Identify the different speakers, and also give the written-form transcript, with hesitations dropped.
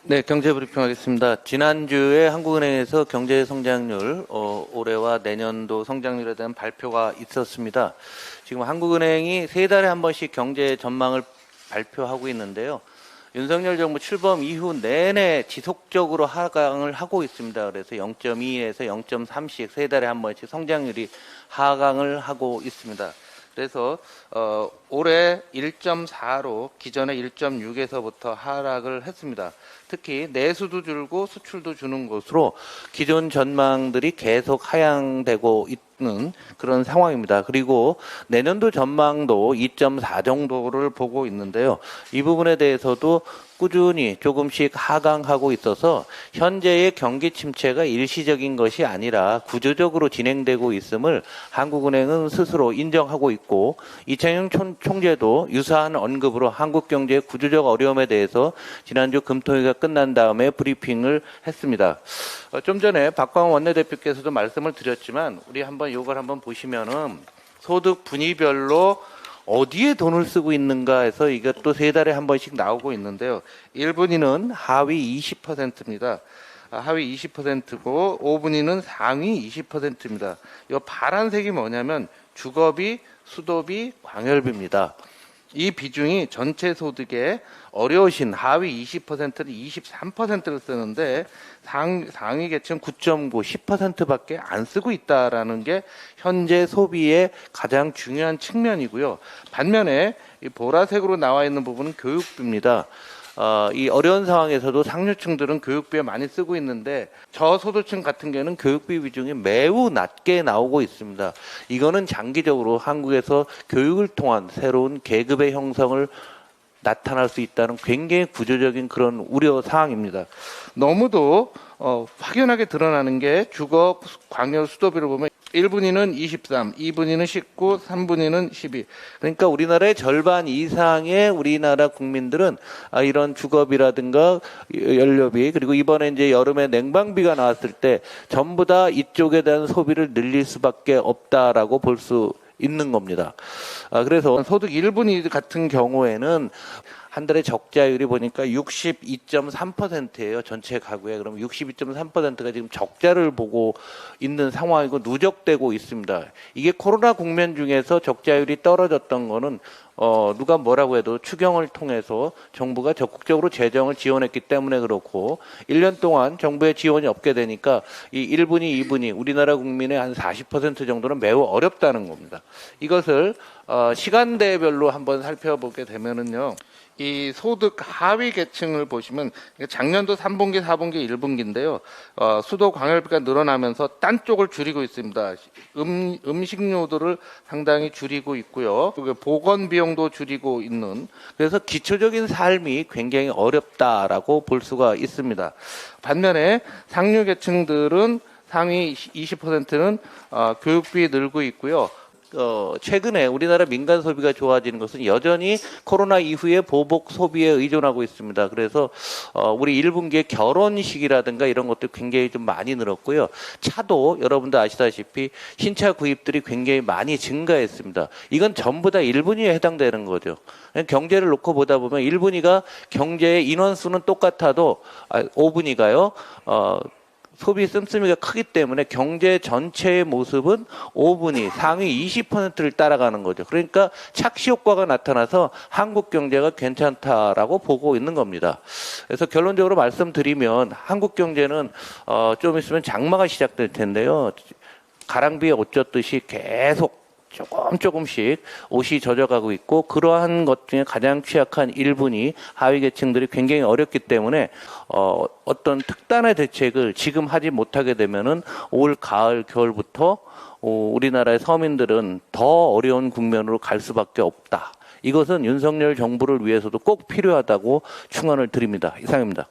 Speaker 1: 네, 경제 브리핑하겠습니다. 지난주에 한국은행에서 경제 성장률, 올해와 내년도 성장률에 대한 발표가 있었습니다. 지금 한국은행이 세 달에 한 번씩 경제 전망을 발표하고 있는데요. 윤석열 정부 출범 이후 내내 지속적으로 하강을 하고 있습니다. 그래서 0.2에서 0.3씩 세 달에 한 번씩 성장률이 하강을 하고 있습니다. 그래서 올해 1.4로 기존의 1.6에서부터 하락을 했습니다. 특히 내수도 줄고 수출도 주는 것으로 기존 전망들이 계속 하향되고 있는 그런 상황입니다. 그리고 내년도 전망도 2.4 정도를 보고 있는데요. 이 부분에 대해서도 꾸준히 조금씩 하강하고 있어서 현재의 경기 침체가 일시적인 것이 아니라 구조적으로 진행되고 있음을 한국은행은 스스로 인정하고 있고, 이창용 총재도 유사한 언급으로 한국 경제의 구조적 어려움에 대해서 지난주 금토회가 끝난 다음에 브리핑을 했습니다. 좀 전에 박광원 원내대표께서도 말씀을 드렸지만 우리 이걸 한번 보시면은 소득 분위별로 어디에 돈을 쓰고 있는가 해서 이것도 세 달에 한 번씩 나오고 있는데요. 1분위는 하위 20%입니다. 하위 20%고 5분위는 상위 20%입니다. 이 파란색이 뭐냐면 주거비, 수도비, 광열비입니다. 이 비중이 전체 소득의 어려우신 하위 20%는 23%를 쓰는데 상위 계층 9.9, 10%밖에 안 쓰고 있다라는 게 현재 소비의 가장 중요한 측면이고요. 반면에 이 보라색으로 나와 있는 부분은 교육비입니다. 이 어려운 상황에서도 상류층들은 교육비에 많이 쓰고 있는데 저소득층 같은 경우는 교육비 비중이 매우 낮게 나오고 있습니다. 이거는 장기적으로 한국에서 교육을 통한 새로운 계급의 형성을 나타날 수 있다는 굉장히 구조적인 그런 우려 사항입니다. 너무도 확연하게 드러나는 게 주거, 광열, 수도비를 보면 1분위는 23, 2분위는 19, 3분위는 12. 그러니까 우리나라의 절반 이상의 우리나라 국민들은 이런 주거비라든가 연료비, 그리고 이번에 이제 여름에 냉방비가 나왔을 때 전부 다 이쪽에 대한 소비를 늘릴 수밖에 없다라고 볼 수 있는 겁니다. 그래서 소득 1분위 같은 경우에는 한 달에 적자율이 보니까 62.3%예요. 전체 가구에. 그럼 62.3%가 지금 적자를 보고 있는 상황이고 누적되고 있습니다. 이게 코로나 국면 중에서 적자율이 떨어졌던 거는 누가 뭐라고 해도 추경을 통해서 정부가 적극적으로 재정을 지원했기 때문에 그렇고, 1년 동안 정부의 지원이 없게 되니까 이 1분위, 2분위 우리나라 국민의 한 40% 정도는 매우 어렵다는 겁니다. 이것을 시간대별로 한번 살펴보게 되면은요. 이 소득 하위 계층을 보시면 작년도 3분기, 4분기, 1분기인데요. 수도 광열비가 늘어나면서 딴 쪽을 줄이고 있습니다. 음식료들을 상당히 줄이고 있고요. 보건 비용도 줄이고 있는, 그래서 기초적인 삶이 굉장히 어렵다라고 볼 수가 있습니다. 반면에 상류 계층들은 상위 20%는 교육비 늘고 있고요. 최근에 우리나라 민간 소비가 좋아지는 것은 여전히 코로나 이후에 보복 소비에 의존하고 있습니다. 그래서 우리 1분기에 결혼식이라든가 이런 것들 굉장히 좀 많이 늘었고요. 차도 여러분들 아시다시피 신차 구입들이 굉장히 많이 증가했습니다. 이건 전부 다 1분위에 해당되는 거죠. 경제를 놓고 보다 보면 1분위가 경제의 인원수는 똑같아도 5분위가요. 소비 씀씀이가 크기 때문에 경제 전체의 모습은 5분위 상위 20%를 따라가는 거죠. 그러니까 착시 효과가 나타나서 한국 경제가 괜찮다라고 보고 있는 겁니다. 그래서 결론적으로 말씀드리면 한국 경제는 좀 있으면 장마가 시작될 텐데요. 가랑비에 옷 젖듯이 계속 조금씩 옷이 젖어가고 있고, 그러한 것 중에 가장 취약한 1분위 하위 계층들이 굉장히 어렵기 때문에 어떤 특단의 대책을 지금 하지 못하게 되면은 올 가을 겨울부터 우리나라의 서민들은 더 어려운 국면으로 갈 수밖에 없다. 이것은 윤석열 정부를 위해서도 꼭 필요하다고 충언을 드립니다. 이상입니다.